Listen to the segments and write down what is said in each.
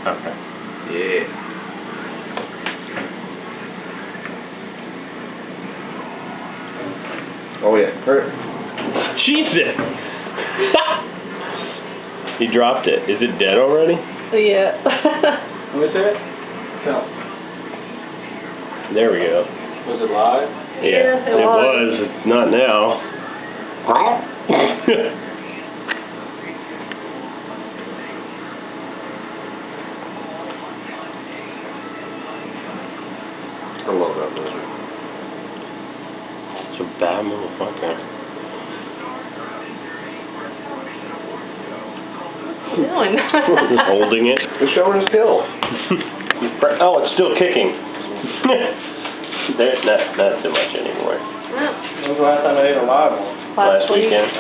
Okay. Yeah. Oh yeah. Jesus! He dropped it. Is it dead already? Yeah. Let me see it. No. There we go. Was it live? Yeah, it was. was. It's not now. I love that movie. It's a bad motherfucker. Doing? Just holding it. He's showing his skill. Oh, it's still kicking. Not too much anymore. When was the last time I ate a live one? Last weekend.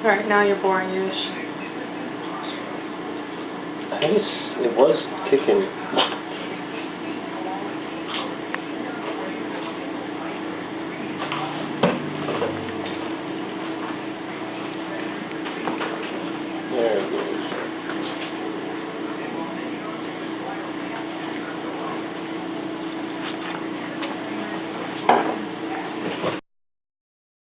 Alright, now you're boring, Yoshi. I think it was kicking.